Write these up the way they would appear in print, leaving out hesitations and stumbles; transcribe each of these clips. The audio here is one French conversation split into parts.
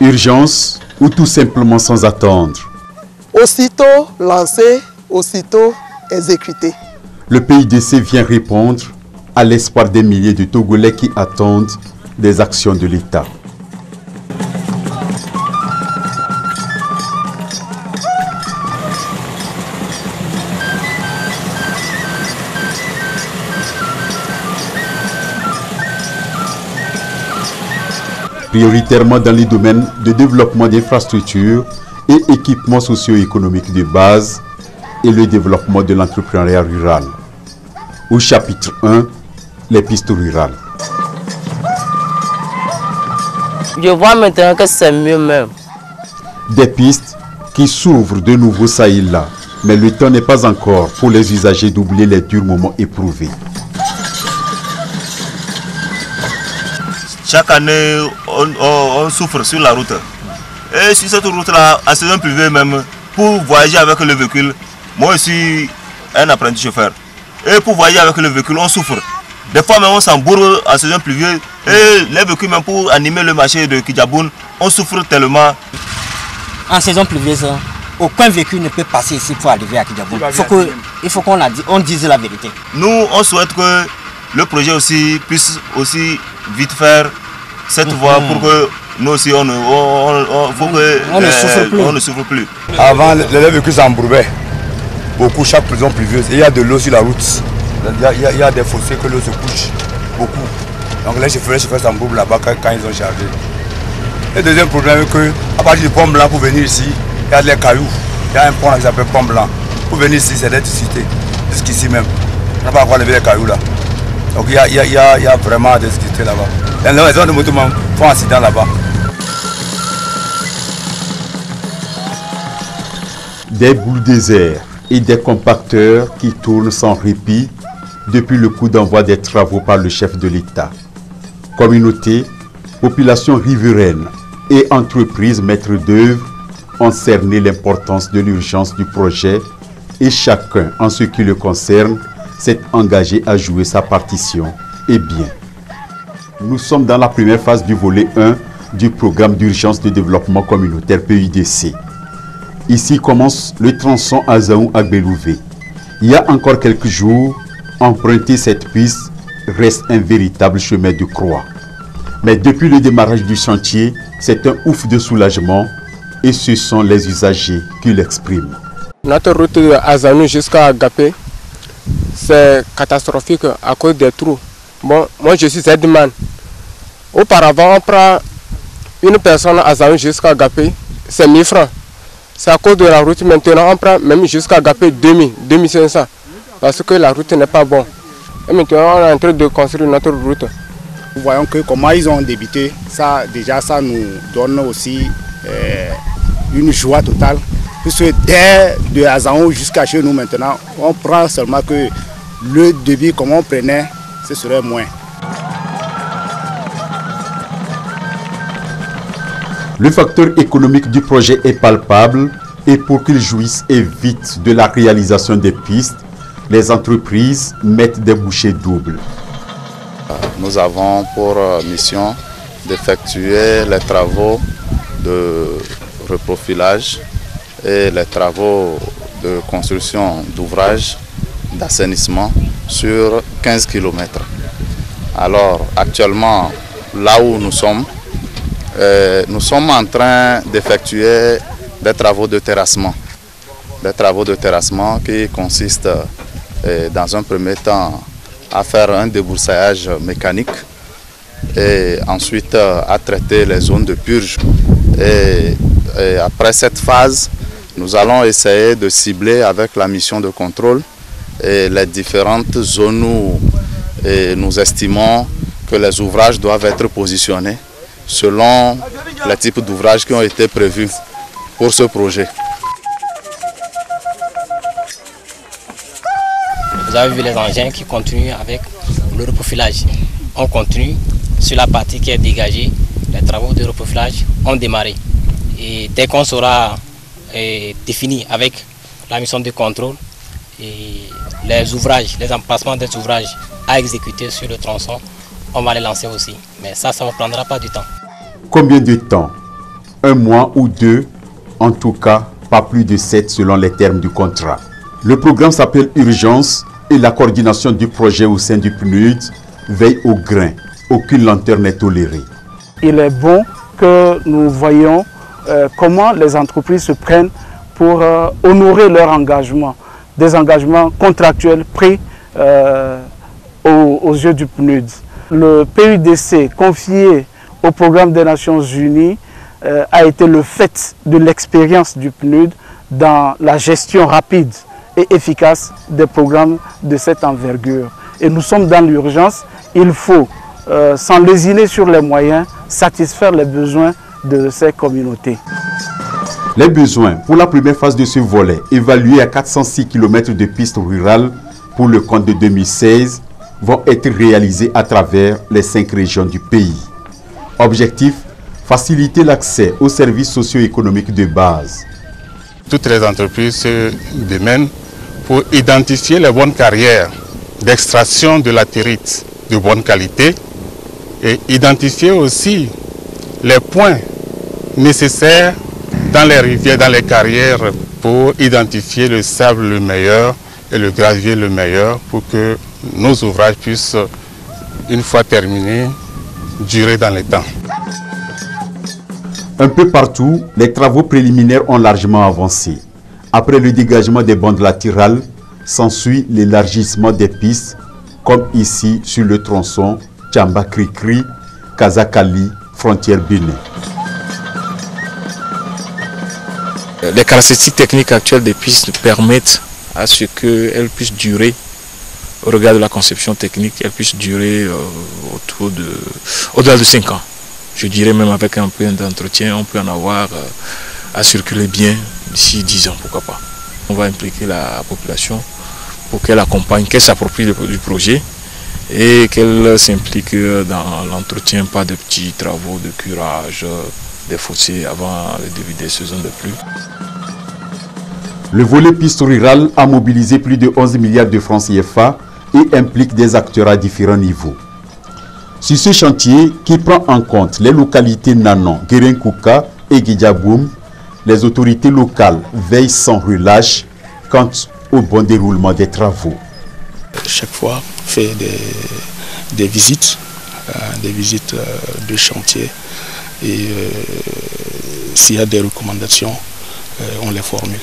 Urgence ou tout simplement sans attendre? Aussitôt lancé, aussitôt exécuté. Le PUDC vient répondre à l'espoir des milliers de Togolais qui attendent des actions de l'État. Prioritairement dans les domaines de développement d'infrastructures et équipements socio-économiques de base et le développement de l'entrepreneuriat rural. Au chapitre 1, les pistes rurales. Je vois maintenant que c'est mieux même. Des pistes qui s'ouvrent de nouveau ça et là, mais le temps n'est pas encore pour les usagers d'oublier les durs moments éprouvés. Chaque année, on souffre sur la route. Et sur cette route-là, à saison pluvieuse même, pour voyager avec le véhicule, moi je suis un apprenti chauffeur. Et pour voyager avec le véhicule, on souffre. Des fois même on s'embourre à saison pluvieuse. Et les véhicules même pour animer le marché de Kidjaboun, on souffre tellement. En saison pluvieuse, aucun véhicule ne peut passer ici pour arriver à Kidjaboun. Il faut qu'on dise la vérité. Nous, on souhaite que le projet aussi puisse aussi vite faire cette voie pour que nous aussi on ne souffre plus. Avant, les véhicules s'embourbaient beaucoup chaque saison pluvieuse. Et il y a de l'eau sur la route. Il y a des fossés que l'eau se couche beaucoup. Donc les chauffeurs s'embourbent là-bas quand ils ont chargé. Le deuxième problème est que à partir du pont blanc pour venir ici, il y a des cailloux. Il y a un pont qui s'appelle pont blanc. Pour venir ici, c'est d'électricité. Jusqu'ici même. On n'a pas encore levé les cailloux là. Donc il y a vraiment des difficultés là-bas. Les gens de moto font accident là-bas. Des boules déserts et des compacteurs qui tournent sans répit depuis le coup d'envoi des travaux par le chef de l'État. Communauté, population riveraine et entreprises maîtres d'œuvre ont cerné l'importance de l'urgence du projet et chacun, en ce qui le concerne, s'est engagé à jouer sa partition. Et bien, nous sommes dans la première phase du volet 1 du programme d'urgence de développement communautaire PUDC. Ici commence le tronçon Azaou-Agbelouvé. Il y a encore quelques jours, emprunter cette piste reste un véritable chemin de croix. Mais depuis le démarrage du chantier, c'est un ouf de soulagement et ce sont les usagers qui l'expriment. Notre route de Azanou jusqu'à Agapé, c'est catastrophique à cause des trous. Bon, moi je suis aide-man. Auparavant, on prend une personne à Azanou jusqu'à Agapé, c'est 1000 francs. C'est à cause de la route maintenant, on prend même jusqu'à Agapé 2000, 2500. Parce que la route n'est pas bonne. Et maintenant, on est en train de construire notre route. Nous voyons que comment ils ont débuté, ça déjà ça nous donne aussi une joie totale. Puisque dès de Azanou jusqu'à chez nous maintenant, on prend seulement que le débit comme on prenait, ce serait moins. Le facteur économique du projet est palpable et pour qu'il jouisse et vite de la réalisation des pistes, les entreprises mettent des bouchées doubles. Nous avons pour mission d'effectuer les travaux de reprofilage et les travaux de construction d'ouvrages d'assainissement sur 15 km. Alors actuellement, là où nous sommes en train d'effectuer des travaux de terrassement. Des travaux de terrassement qui consistent dans un premier temps à faire un débroussaillage mécanique et ensuite à traiter les zones de purge. Et après cette phase, nous allons essayer de cibler avec la mission de contrôle et les différentes zones où nous estimons que les ouvrages doivent être positionnés selon les types d'ouvrages qui ont été prévus pour ce projet. Vous avez vu les engins qui continuent avec le reprofilage. On continue sur la partie qui est dégagée. Les travaux de reprofilage ont démarré. Et dès qu'on sera défini avec la mission de contrôle et les ouvrages, les emplacements des ouvrages à exécuter sur le tronçon, on va les lancer aussi. Mais ça ne prendra pas du temps. Combien de temps? 1 mois ou 2, en tout cas pas plus de 7 selon les termes du contrat. Le programme s'appelle Urgence et la coordination du projet au sein du PNUD veille au grain. Aucune lenteur n'est tolérée. Il est bon que nous voyions comment les entreprises se prennent pour honorer leurs engagements, des engagements contractuels pris aux yeux du PNUD. Le PUDC confié au programme des Nations Unies a été le fait de l'expérience du PNUD dans la gestion rapide et efficace des programmes de cette envergure. Et nous sommes dans l'urgence, il faut, sans lésiner sur les moyens, satisfaire les besoins de ces communautés. Les besoins pour la première phase de ce volet, évalués à 406 km de pistes rurales pour le compte de 2016, vont être réalisés à travers les 5 régions du pays. Objectif, faciliter l'accès aux services socio-économiques de base. Toutes les entreprises se démènent pour identifier les bonnes carrières d'extraction de latérite de bonne qualité et identifier aussi les points nécessaires dans les rivières, dans les carrières pour identifier le sable le meilleur et le gravier le meilleur pour que nos ouvrages puissent, une fois terminés, durer dans le temps. Un peu partout, les travaux préliminaires ont largement avancé. Après le dégagement des bandes latérales, s'ensuit l'élargissement des pistes, comme ici sur le tronçon Tchamba-Krikri, Kazakali, frontière Bénin. Les caractéristiques techniques actuelles des pistes permettent à ce qu'elles puissent durer, au regard de la conception technique, elles puissent durer au-delà de 5 ans. Je dirais même avec un peu d'entretien, on peut en avoir à circuler bien d'ici 10 ans, pourquoi pas. On va impliquer la population pour qu'elle accompagne, qu'elle s'approprie du projet et qu'elle s'implique dans l'entretien, pas de petits travaux de curage des fossés avant le début des saisons de pluie. Le volet piste rurale a mobilisé plus de 11 milliards de francs CFA et implique des acteurs à différents niveaux. Sur ce chantier, qui prend en compte les localités Nanon, Guérenkouka et Guidjaboum, les autorités locales veillent sans relâche quant au bon déroulement des travaux. Chaque fois, on fait des visites de chantier et s'il y a des recommandations, on les formule.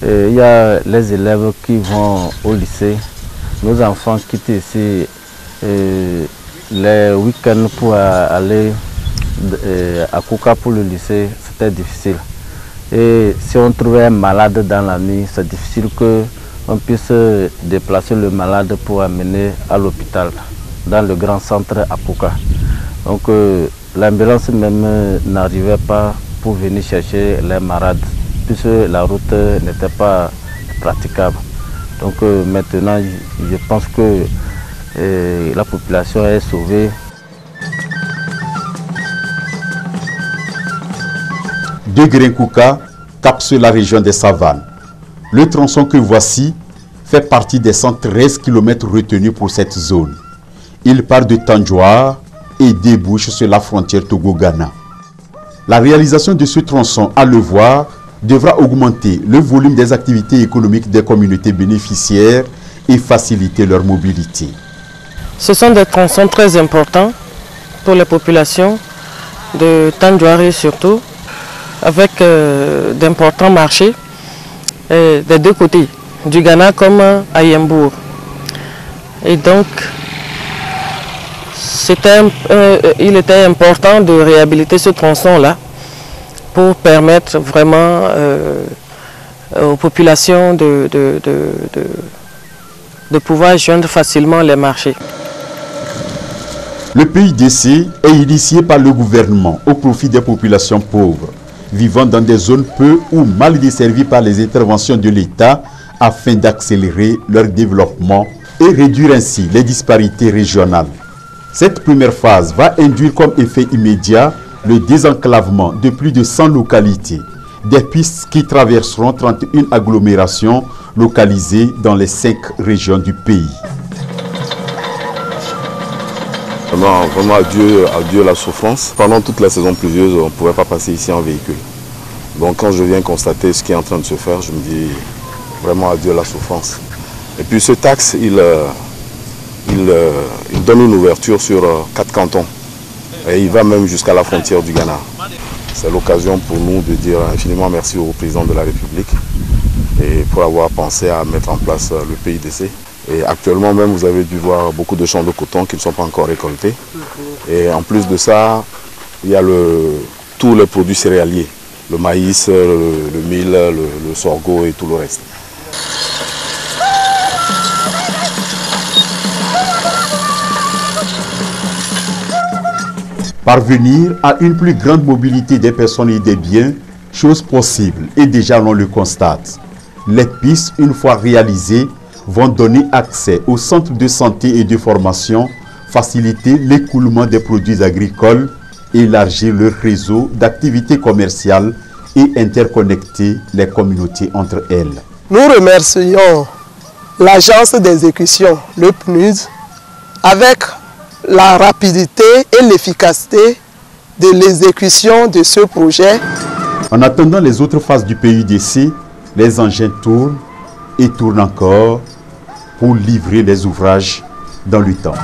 Il y a les élèves qui vont au lycée. Nos enfants quittent ici les week-ends pour aller à Kouka pour le lycée, c'était difficile. Et si on trouvait un malade dans la nuit, c'est difficile qu'on puisse déplacer le malade pour amener à l'hôpital, dans le grand centre à Kouka. Donc l'ambulance même n'arrivait pas pour venir chercher les malades, puisque la route n'était pas praticable. Donc maintenant, je pense que la population est sauvée. De Guérenkouka capte la région des savanes. Le tronçon que voici fait partie des 113 km retenus pour cette zone. Il part de Tandjoar et débouche sur la frontière Togo-Ghana. La réalisation de ce tronçon, à le voir, devra augmenter le volume des activités économiques des communautés bénéficiaires et faciliter leur mobilité. Ce sont des tronçons très importants pour les populations de Tandjoar surtout, avec d'importants marchés des deux côtés, du Ghana comme à Yembour. Et donc, il était important de réhabiliter ce tronçon-là pour permettre vraiment aux populations de pouvoir joindre facilement les marchés. Le PUDC est initié par le gouvernement au profit des populations pauvres, vivant dans des zones peu ou mal desservies par les interventions de l'État afin d'accélérer leur développement et réduire ainsi les disparités régionales. Cette première phase va induire comme effet immédiat le désenclavement de plus de 100 localités, des pistes qui traverseront 31 agglomérations localisées dans les 5 régions du pays. Vraiment adieu la souffrance. Pendant toute la saison pluvieuse, on ne pouvait pas passer ici en véhicule. Donc quand je viens constater ce qui est en train de se faire, je me dis vraiment adieu la souffrance. Et puis ce taxe, il donne une ouverture sur 4 cantons. Et il va même jusqu'à la frontière du Ghana. C'est l'occasion pour nous de dire infiniment merci au président de la République et pour avoir pensé à mettre en place le PIDC. Et actuellement même, vous avez dû voir beaucoup de champs de coton qui ne sont pas encore récoltés. Et en plus de ça, il y a tous les produits céréaliers. Le maïs, le mil, le sorgho et tout le reste. Parvenir à une plus grande mobilité des personnes et des biens, chose possible, et déjà on le constate. Les pistes, une fois réalisées, vont donner accès aux centres de santé et de formation, faciliter l'écoulement des produits agricoles, élargir leur réseau d'activités commerciales et interconnecter les communautés entre elles. Nous remercions l'agence d'exécution, le PNUD, avec la rapidité et l'efficacité de l'exécution de ce projet. En attendant les autres phases du PUDC, les engins tournent et tournent encore pour livrer les ouvrages dans le temps.